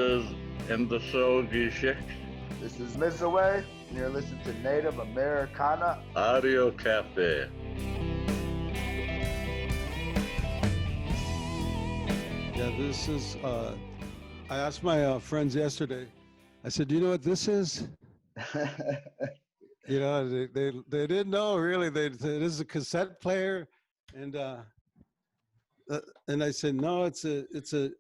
is in the show Gishik This is Miziway, and you're listening to Native Americana Audio Cafe. Yeah, this is, I asked my friends yesterday, I said, do you know what this is? You know, they didn't know really. This is a cassette player, and I said, no, it's a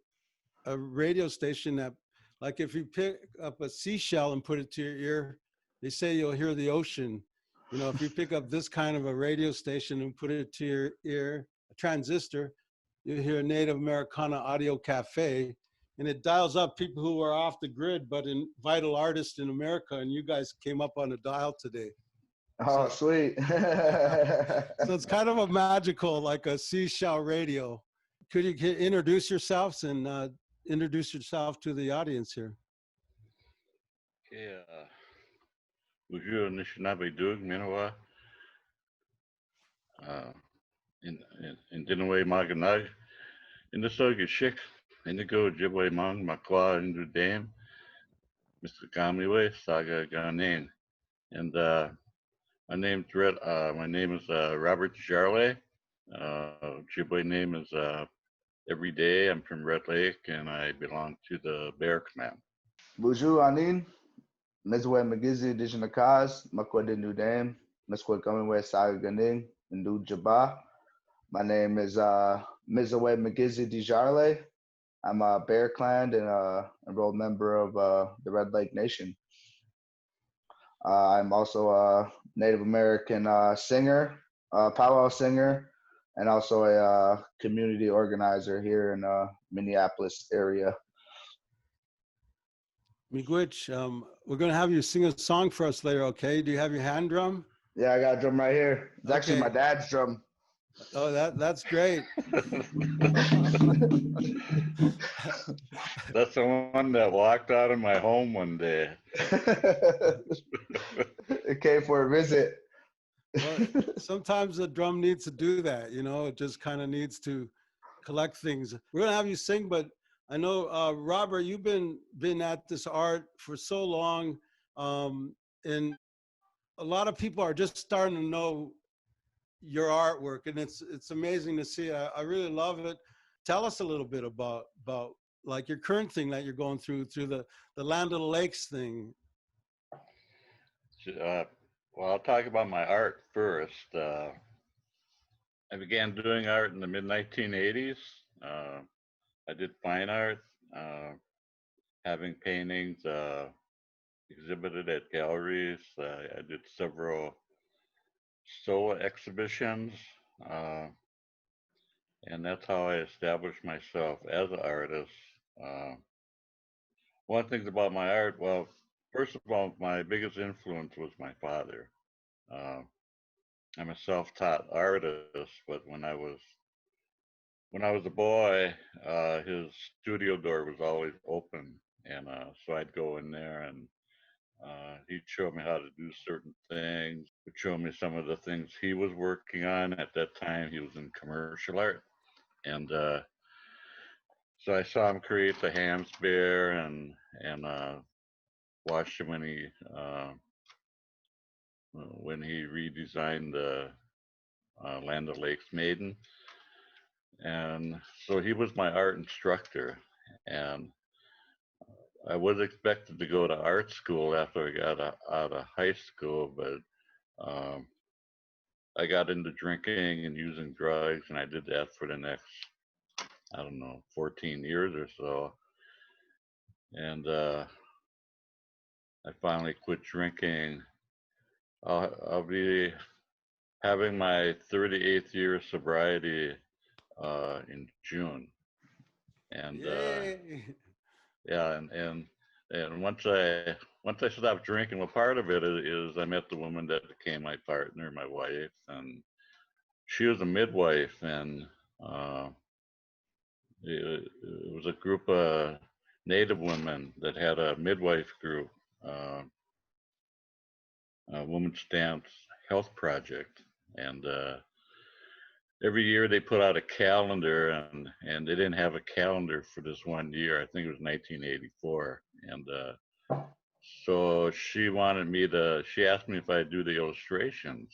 radio station that, like, if you pick up a seashell and put it to your ear, they say you'll hear the ocean. You know, if you pick up this kind of a radio station and put it to your ear, a transistor, you hear Native Americana Audio Cafe, and it dials up people who are off the grid, but in vital artists in America, and you guys came up on a dial today. Oh, so, sweet. So it's kind of a magical, like a seashell radio. Could you introduce yourselves and introduce yourself to the audience here? Yeah. Bonjour, Anishinaabe Doug, Minowa. In Dinaway Maganag. In the Soga Shik, Indigo, Jibway Mang, Makwa, Indu Dame, Mr. Gamiwe, Saga Ganin. And my name is Robert DesJarlait. Jibway name is Every Day. I'm from Red Lake, and I belong to the Bear Clan. Bonjour, Anin. Miziway-Migizi, Dijinakaz, Makwa Dindu Dame, Mr. Gamiwe, Saga Ganin, Indu Jaba. My name is Miziway-Migizi DesJarlait. I'm a Bear Clan and a enrolled member of the Red Lake Nation. I'm also a Native American singer, powwow singer, and also a community organizer here in Minneapolis area. Miigwech, we're going to have you sing a song for us later, okay? Do you have your hand drum? Yeah, I got a drum right here. It's actually my dad's drum. Oh, that's great. That's the one that walked out of my home one day. It came for a visit. Well, sometimes the drum needs to do that, you know, it just kind of needs to collect things. We're going to have you sing, but I know, Robert, you've been at this art for so long, and a lot of people are just starting to know your artwork, and it's amazing to see. I really love it. Tell us a little bit about like your current thing that you're going through the Land of the Lakes thing. Well, I'll talk about my art first. I began doing art in the mid-1980s. I did fine art, having paintings exhibited at galleries. I did several solo exhibitions, and that's how I established myself as an artist. One thing about my art, well, first of all, my biggest influence was my father. I'm a self-taught artist, but when I was a boy, his studio door was always open, and so I'd go in there, and he'd show me how to do certain things. He'd show me some of the things he was working on. At that time, he was in commercial art, and so I saw him create the Hams Bear and watched him when he redesigned the Land of Lakes Maiden. And so he was my art instructor, and I was expected to go to art school after I got out of high school, but I got into drinking and using drugs, and I did that for the next, 14 years or so. And I finally quit drinking. I'll be having my 38th year of sobriety in June, and yeah, and once I stopped drinking, well, part of it is I met the woman that became my partner, my wife, and she was a midwife, and it was a group of Native women that had a midwife group, a Women's Dance Health Project, and every year they put out a calendar, and they didn't have a calendar for this one year. I think it was 1984, and so she asked me if I'd do the illustrations,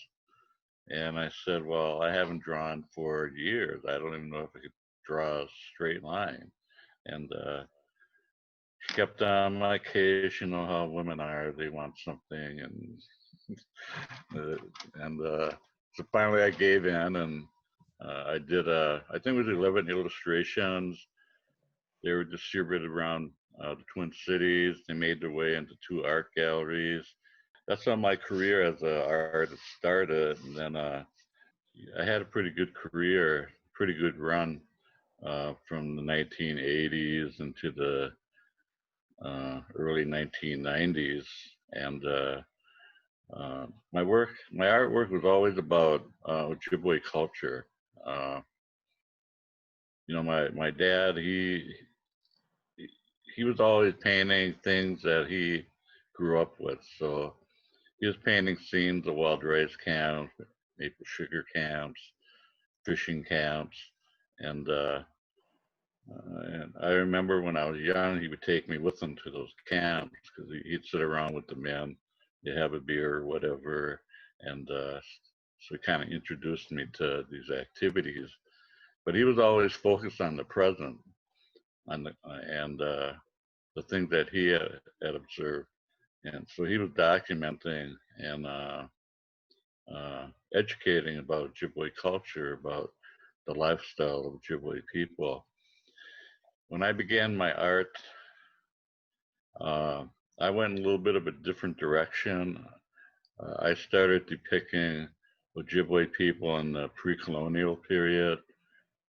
and I said, well, I haven't drawn for years. I don't even know if I could draw a straight line. And she kept on my case. You know how women are; they want something, and and so finally I gave in, and I did. I think it was 11 illustrations. They were distributed around the Twin Cities. They made their way into 2 art galleries. That's how my career as an artist started, and then I had a pretty good career, pretty good run from the 1980s into the early 1990s, and my artwork was always about Ojibwe culture. Uh, my dad, he was always painting things that he grew up with. So he was painting scenes of wild rice camps, maple sugar camps, fishing camps, and and I remember when I was young, he would take me with him to those camps because he'd sit around with the men, you have a beer or whatever, and so he kind of introduced me to these activities. But he was always focused on the present, and the things that he had observed, and so he was documenting and educating about Ojibwe culture, about the lifestyle of Ojibwe people. When I began my art, uh, I went in a little bit of a different direction. I started depicting Ojibwe people in the pre-colonial period,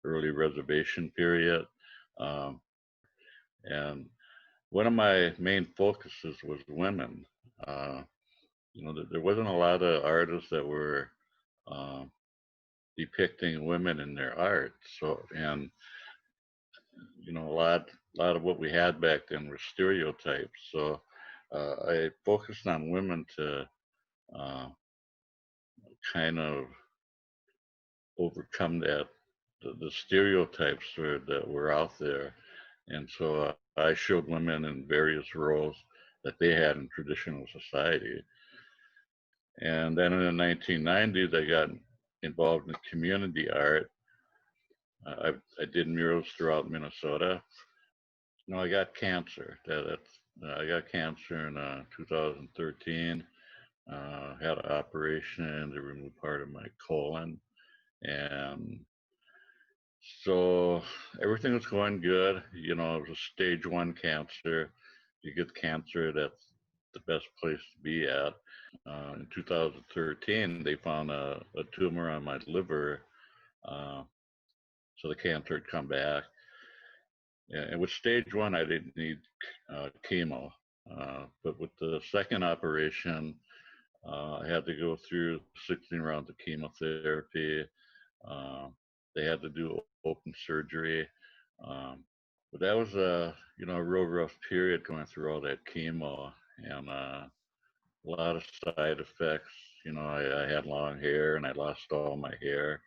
early reservation period, um, and one of my main focuses was women. Uh, there wasn't a lot of artists that were uh, depicting women in their art. So, and a lot of what we had back then were stereotypes. So, I focused on women to uh, kind of overcome the stereotypes that were out there. And so I showed women in various roles that they had in traditional society. And then in the 1990s, I got involved in community art. I did murals throughout Minnesota. No, I got cancer. I got cancer in 2013. Had an operation to remove part of my colon, and so everything was going good. It was a stage 1 cancer. You get cancer, that's the best place to be at. In 2013, they found a tumor on my liver, uh, so the cancer had come back. And with stage 1, I didn't need chemo. But with the second operation, I had to go through 16 rounds of chemotherapy. Uh, they had to do open surgery. But that was a real rough period going through all that chemo, and a lot of side effects. I had long hair and I lost all my hair.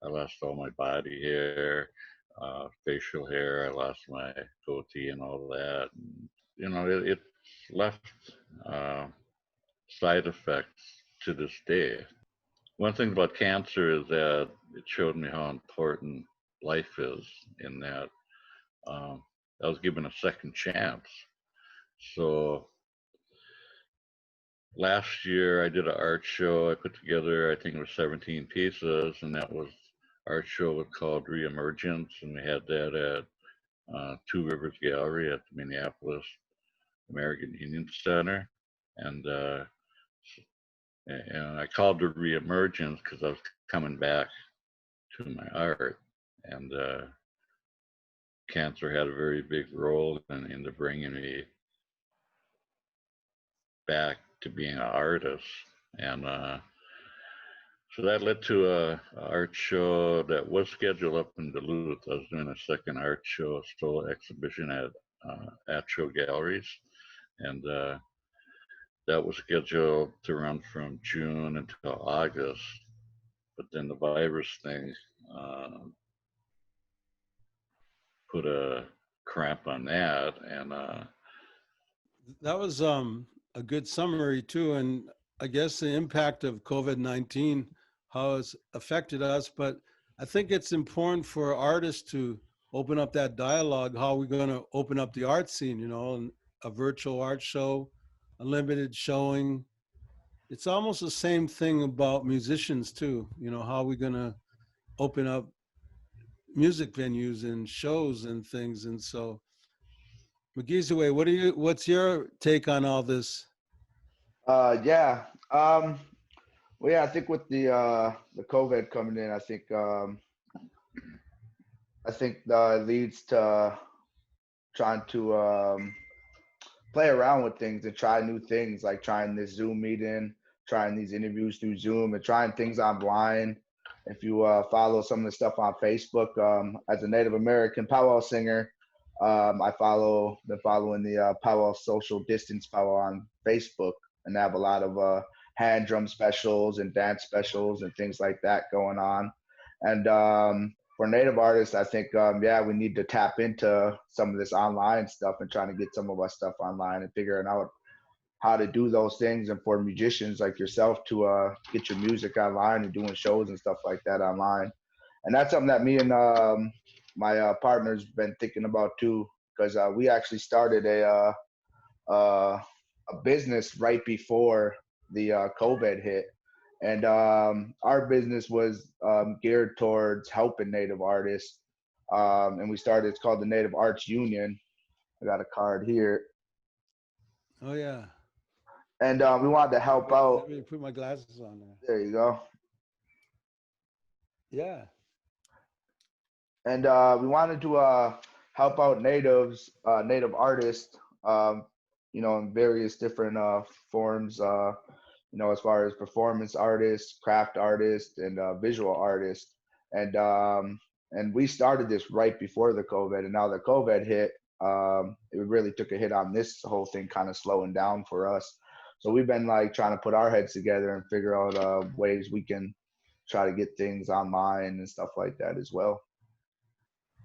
I lost all my body hair, facial hair. I lost my goatee and all that. And, it left uh, side effects to this day. One thing about cancer is that it showed me how important life is, in that um, I was given a second chance. So last year I did an art show. I put together, I think it was 17 pieces, and that was art show was called Reemergence, and we had that at Two Rivers Gallery at the Minneapolis American Indian Center, and I called it Reemergence because I was coming back to my art, and cancer had a very big role in bringing me back to being an artist, and so that led to a art show that was scheduled up in Duluth. I was doing a second art show, a solo exhibition at Show Galleries, and that was scheduled to run from June until August. But then the virus thing put a cramp on that. And That was a good summary too, and I guess the impact of COVID-19, how it's affected us. But I think it's important for artists to open up that dialogue. How we're going to open up the art scene, you know, and a virtual art show, a limited showing. It's almost the same thing about musicians too. You know, how we're going to open up music venues and shows and things. And so, Miziway, what's your take on all this? Yeah. Well, yeah, I think with the COVID coming in, I think it leads to trying to play around with things and try new things, like trying this Zoom meeting, trying these interviews through Zoom, and trying things online. If you follow some of the stuff on Facebook, as a Native American powwow singer, been following the powwow social distance powwow on Facebook, and they have a lot of hand drum specials and dance specials and things like that going on. And for Native artists, I think, yeah, we need to tap into some of this online stuff and trying to get some of our stuff online and figuring out how to do those things. And for musicians like yourself to get your music online and doing shows and stuff like that online. And that's something that me and my partner's been thinking about too, because we actually started a business right before the COVID hit. And our business was geared towards helping Native artists. And we started, it's called the Native Arts Union. I got a card here. Oh yeah. And we wanted to help out. Let me put my glasses on there. There you go. Yeah. And we wanted to help out Native artists, you know, in various different forms, you know, as far as performance artists, craft artists, and visual artists. And we started this right before the COVID, and now the COVID hit, it really took a hit on this whole thing kind of slowing down for us. So we've been like trying to put our heads together and figure out ways we can try to get things online and stuff like that as well.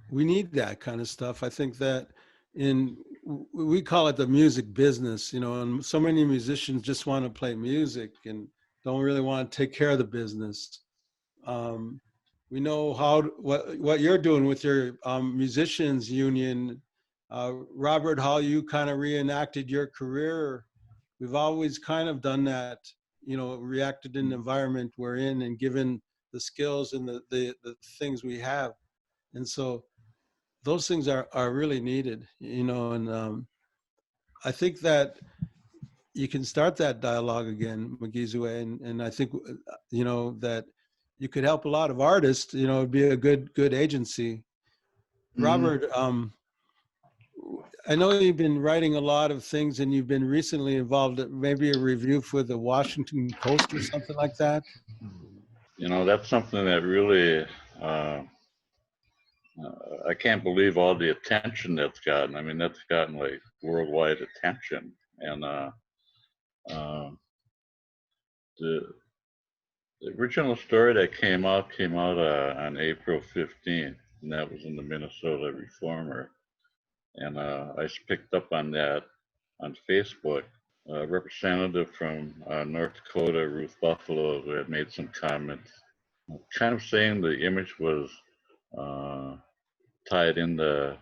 We need that kind of stuff. I think that we call it the music business, you know, and so many musicians just want to play music and don't really want to take care of the business. We know what you're doing with your musicians union, Robert, how you kind of reenacted your career. We've always kind of done that, you know, reacted in the environment we're in and given the skills and the things we have. And so those things are really needed, you know, and I think that you can start that dialogue again, Miziway, and I think, you know, that you could help a lot of artists, you know, it'd be a good agency. Mm-hmm. Robert, I know you've been writing a lot of things and you've been recently involved at maybe a review for the Washington Post or something like that. you know, that's something that really, I can't believe all the attention that's gotten. I mean, that's gotten like worldwide attention. And the original story that came out on April 15th, and that was in the Minnesota Reformer. And I picked up on that on Facebook. A representative from North Dakota, Ruth Buffalo, who had made some comments, kind of saying the image was tied into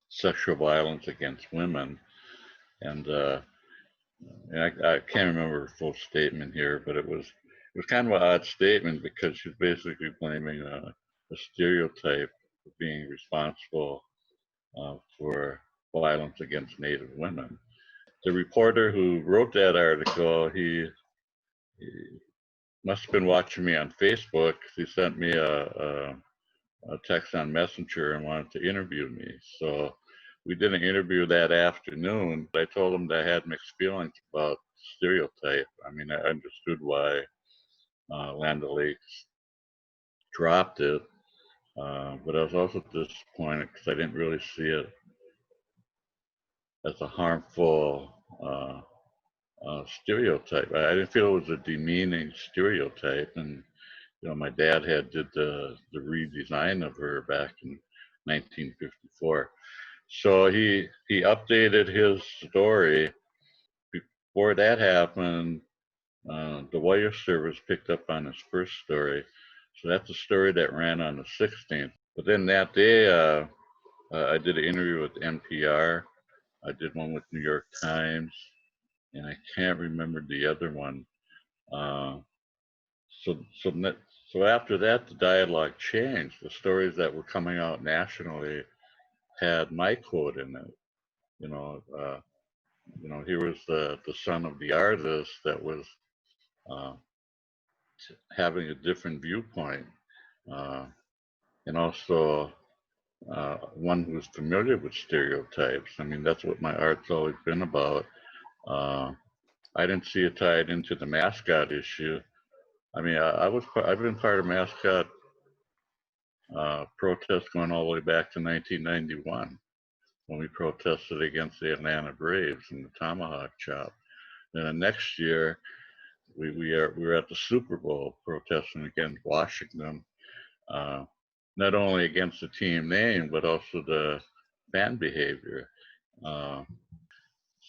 sexual violence against women. And I can't remember her full statement here, but it was kind of an odd statement because she's basically blaming a stereotype for being responsible for violence against Native women. The reporter who wrote that article, he must have been watching me on Facebook. He sent me a text on Messenger and wanted to interview me. So we did an interview that afternoon. I told him that I had mixed feelings about stereotype. I mean, I understood why Land O'Lakes dropped it, but I was also disappointed because I didn't really see it as a harmful stereotype. I didn't feel it was a demeaning stereotype, and my dad did the redesign of her back in 1954. So he updated his story. Before that happened, the wire service picked up on his first story. So that's a story that ran on the 16th. But then that day, I did an interview with NPR. I did one with New York Times, and I can't remember the other one. Uh, so so so after that, the dialogue changed. The stories that were coming out nationally had my quote in it. You know, uh, he was the son of the artist that was uh, having a different viewpoint, uh, and also one who's familiar with stereotypes. I mean, that's what my art's always been about. Uh, I didn't see it tied into the mascot issue. I mean, I've been part of mascot protests going all the way back to 1991 when we protested against the Atlanta Braves and the tomahawk chop. Then the next year, we were at the Super Bowl protesting against Washington, uh, not only against the team name but also the fan behavior. Uh,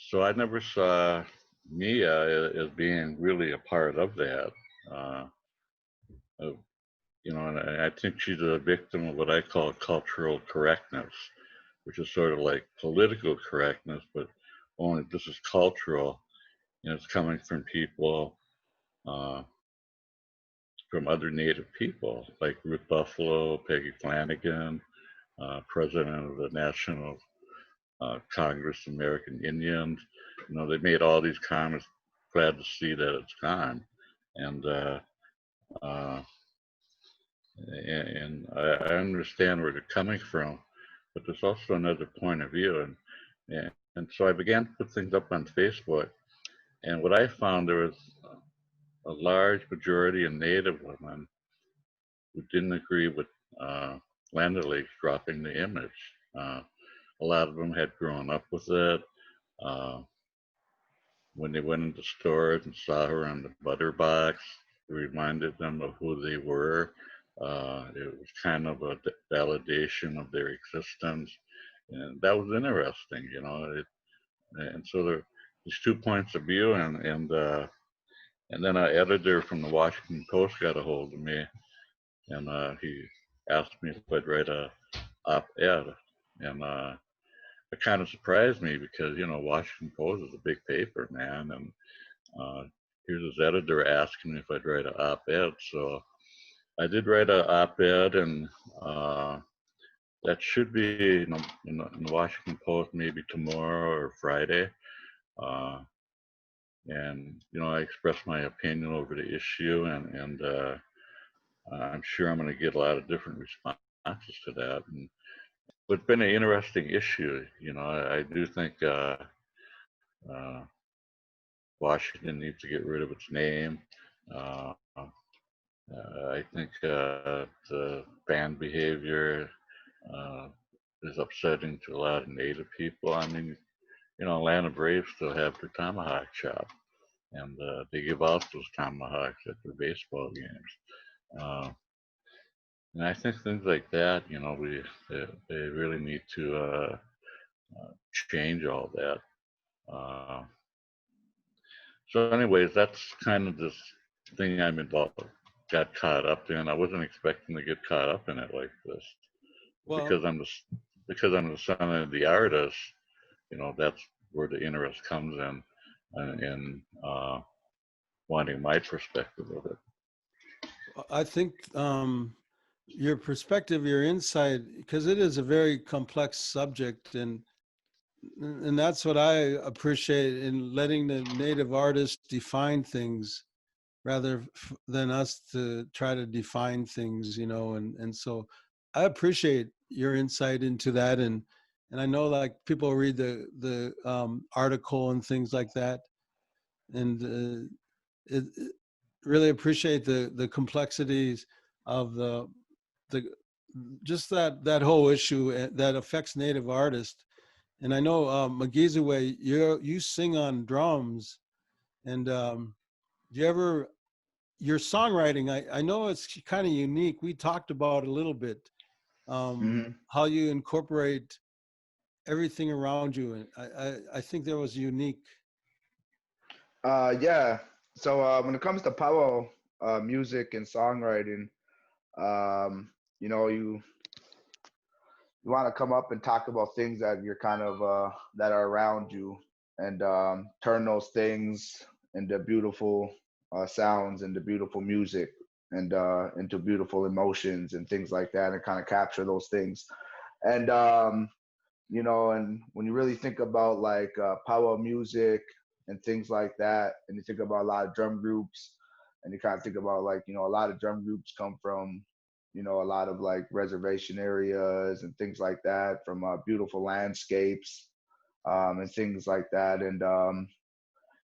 so I never saw Mia as being really a part of that. Uh, uh, and I think she's a victim of what I call cultural correctness, which is sort of like political correctness, but only this is cultural, and it's coming from people uh, from other Native people, like Ruth Buffalo, Peggy Flanagan, president of the National Congress of American Indians. They made all these comments. Glad to see that it's gone, and uh, I understand where they're coming from, but there's also another point of view, and so I began to put things up on Facebook, and what I found, there was a large majority of Native women who didn't agree with Land O'Lakes dropping the image. A lot of them had grown up with it. Uh, when they went into stores and saw her on the butter box, it reminded them of who they were. It was kind of a validation of their existence, and that was interesting, and so there, these 2 points of view, and then an editor from the Washington Post got a hold of me, and he asked me if I'd write a op-ed, and it kind of surprised me because Washington Post is a big paper, man, and here's his editor asking me if I'd write an op-ed. So I did write an op-ed, and that should be in the Washington Post maybe tomorrow or Friday. And I expressed my opinion over the issue, and I'm sure I'm going to get a lot of different responses to that. But it's been an interesting issue. I do think Washington needs to get rid of its name. I think the fan behavior is upsetting to a lot of Native people. I mean, Atlanta Braves still have their tomahawk chop, and they give out those tomahawks at their baseball games. And I think things like that, they really need to change all that. So, anyways, that's kind of this thing I'm involved. Got caught up in. I wasn't expecting to get caught up in it like this, Well, because I'm the son of the artist. That's where the interest comes in wanting my perspective of it. I think your perspective, your insight, because it is a very complex subject, and that's what I appreciate in letting the Native artists define things rather than us to try to define things, and so I appreciate your insight into that, and I know like people read the article and things like that, and it really appreciate the complexities of the just that whole issue that affects Native artists. And I know Miziway, you sing on drums, and do you ever your songwriting, I know it's kind of unique. We talked about it a little bit, Mhm. how you incorporate everything around you. And I think that was unique. Yeah. So when it comes to power music and songwriting, you know, you want to come up and talk about things that you're kind of that are around you, and turn those things into beautiful sounds, into beautiful music, and into beautiful emotions and things like that, and kind of capture those things. And you know, and when you really think about like power music and things like that, and you think about a lot of drum groups, and you kind of think about like, you know, a lot of drum groups come from, you know, a lot of like reservation areas and things like that, from beautiful landscapes and things like that. And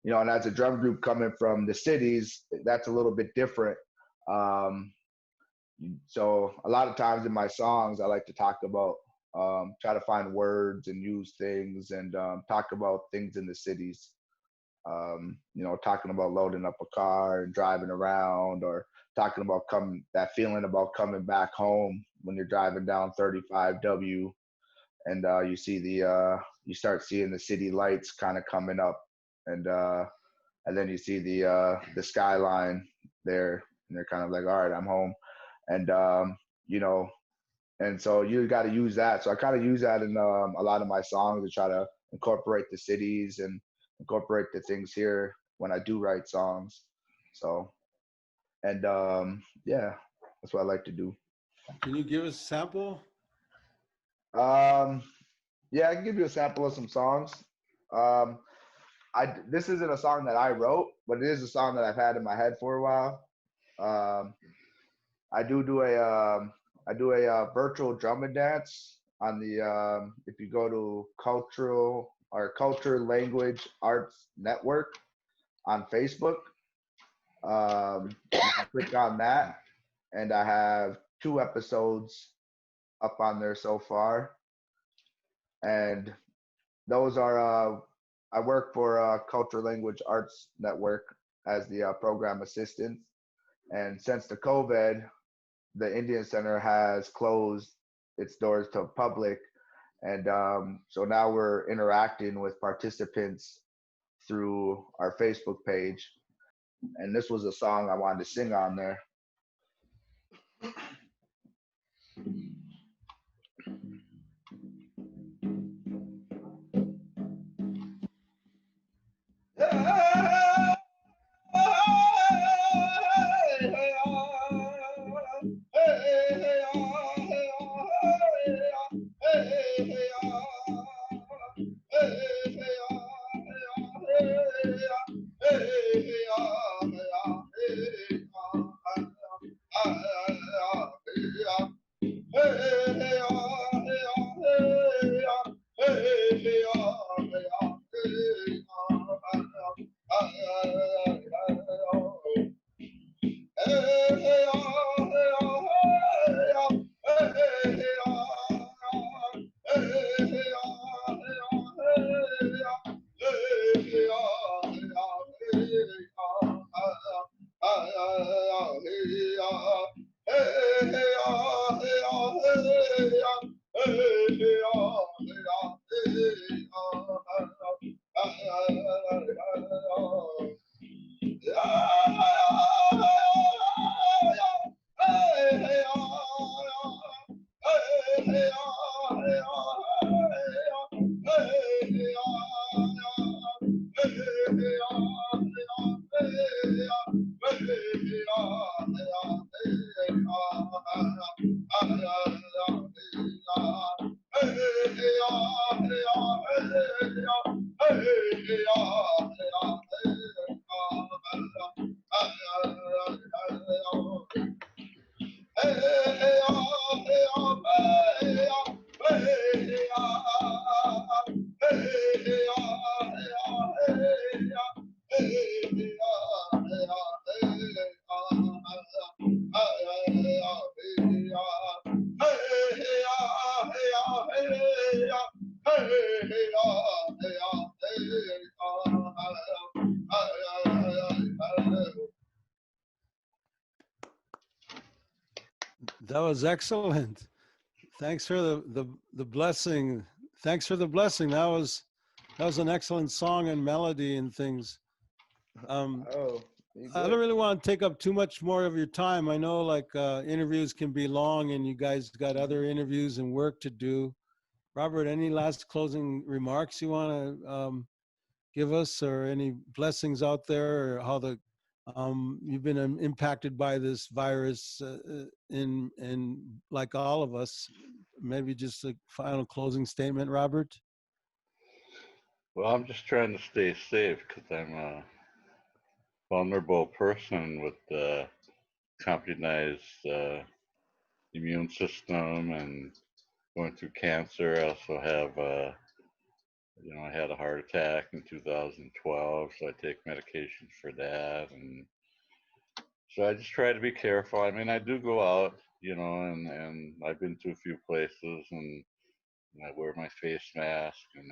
you know, and as a drum group coming from the cities, that's a little bit different. Um, so a lot of times in my songs, I like to talk about, try to find words and use things, and talk about things in the cities. You know, talking about loading up a car and driving around, or talking about that feeling about coming back home when you're driving down 35W, and you start seeing the city lights kind of coming up, and then you see the skyline there, and they're kind of like, all right, I'm home. And you know, and so you got to use that. So I kind of use that in a lot of my songs, to try to incorporate the cities and incorporate the things here when I do write songs. So, and yeah, that's what I like to do. Can you give us a sample? Um, yeah, I can give you a sample of some songs. Um, this isn't a song that I wrote, but it is a song that I've had in my head for a while. Um, I do a virtual drum and dance on the if you go to Culture Language Arts Network on Facebook, you can click on that, and I have 2 episodes up on there so far, and those are I work for Culture Language Arts Network as the program assistant, and since the COVID, the Indian Center has closed its doors to public, and so now we're interacting with participants through our Facebook page. And this was a song I wanted to sing on there. That was excellent. Thanks for the blessing. Thanks for the blessing. That was an excellent song and melody and things. Oh, you I don't good? really want to take up too much more of your time. I know like interviews can be long and you guys got other interviews and work to do. Robert, any last closing remarks you want to give us, or any blessings out there, or how the you've been impacted by this virus in like all of us? Maybe just a final closing statement, Robert. Well, I'm just trying to stay safe because I'm a vulnerable person with compromised immune system and going through cancer. I also have, I had a heart attack in 2012, so I take medication for that. And so I just try to be careful. I mean, I do go out, and I've been to a few places and I wear my face mask and,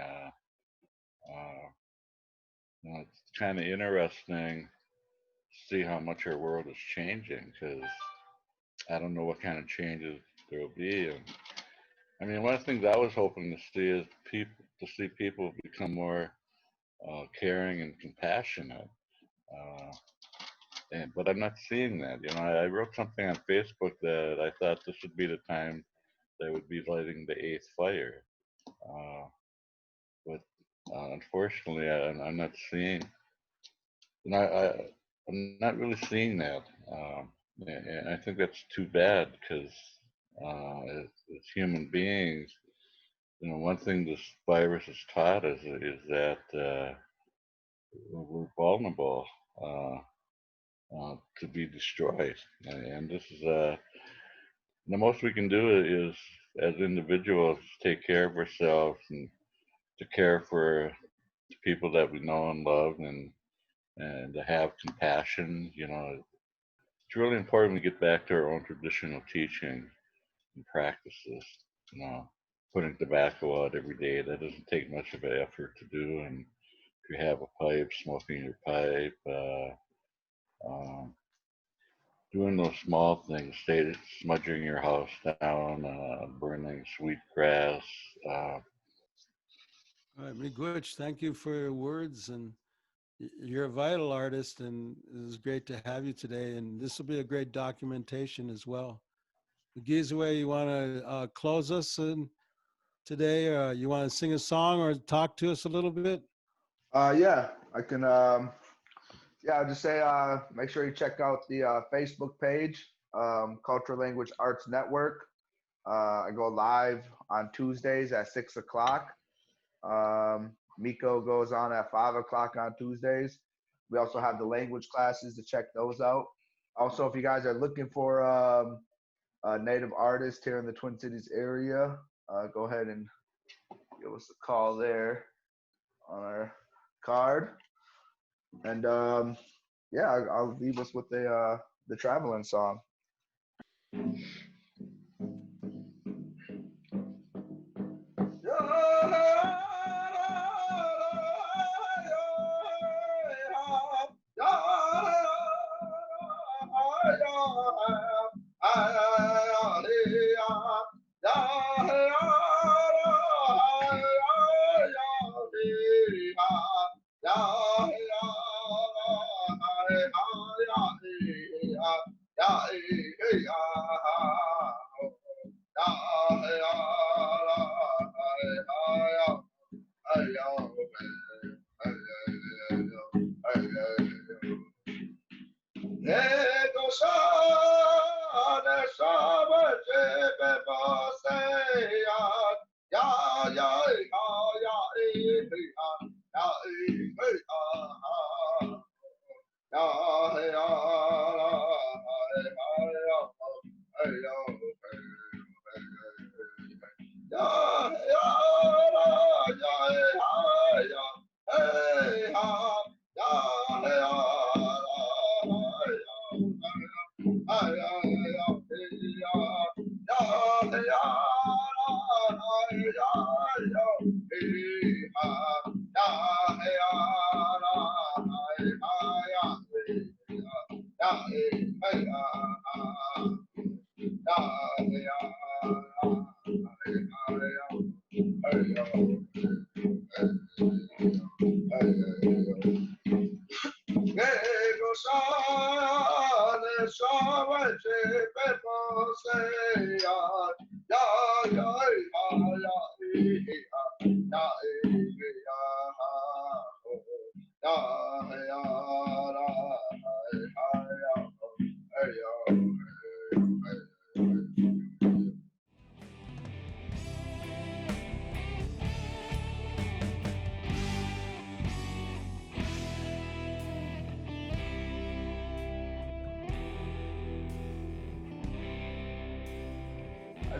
it's kind of interesting to see how much our world is changing because I don't know what kind of changes there will be. And I mean, one of the things I was hoping to see is people become more caring and compassionate. Uh, but I'm not seeing that. I wrote something on Facebook that I thought this would be the time they would be lighting the eighth fire. Uh, but unfortunately, I'm not seeing. I'm not really seeing that. And I think that's too bad because as human beings, one thing this virus has taught us is that we're vulnerable to be destroyed. And this is the most we can do is, as individuals, take care of ourselves and to care for the people that we know and love, and to have compassion. It's really important we get back to our own traditional teaching and practices. You know, putting tobacco out every day, that doesn't take much of an effort to do. And if you have a pipe, smoking your pipe, um, doing those small things, say smudging your house down, burning sweet grass. Uh, All right, Miigwech, thank you for your words, and you're a vital artist, and it was great to have you today. And this will be a great documentation as well. Migiziway, you want to close us in today? Or you want to sing a song or talk to us a little bit? Yeah, I can. Yeah, I'll just say make sure you check out the Facebook page, Cultural Language Arts Network. I go live on Tuesdays at 6 o'clock. Miko goes on at 5 o'clock on Tuesdays. We also have the language classes to check those out. Also, if you guys are looking for a native artist here in the Twin Cities area, go ahead and give us a call there on our card. And yeah, I'll leave us with the traveling song.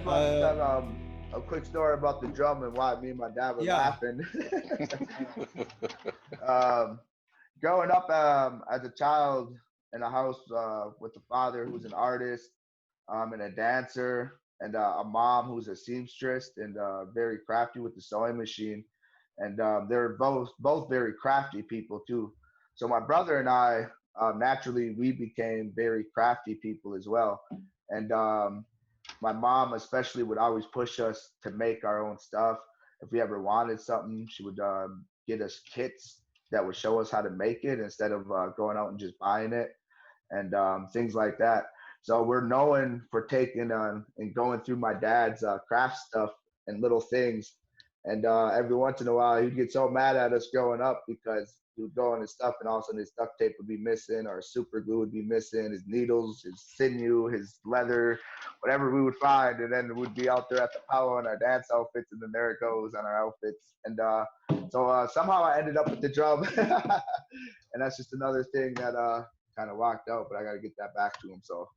just want to tell a quick story about the drum and why me and my dad were Yeah. laughing. Growing up as a child in a house with a father who's an artist and a dancer, and a mom who's a seamstress and very crafty with the sewing machine. And they're both very crafty people too. So my brother and I, naturally, we became very crafty people as well. And my mom especially would always push us to make our own stuff. If we ever wanted something, she would get us kits that would show us how to make it instead of going out and just buying it, and things like that. So we're known for taking and going through my dad's craft stuff and little things. And every once in a while, he'd get so mad at us growing up because he would go on his stuff and all of a sudden his duct tape would be missing, or super glue would be missing, his needles, his sinew, his leather, whatever we would find. And then we'd be out there at the powwow in our dance outfits, and then there it goes on our outfits. And so somehow I ended up with the drum. And that's just another thing that kind of walked out, but I got to get that back to him. So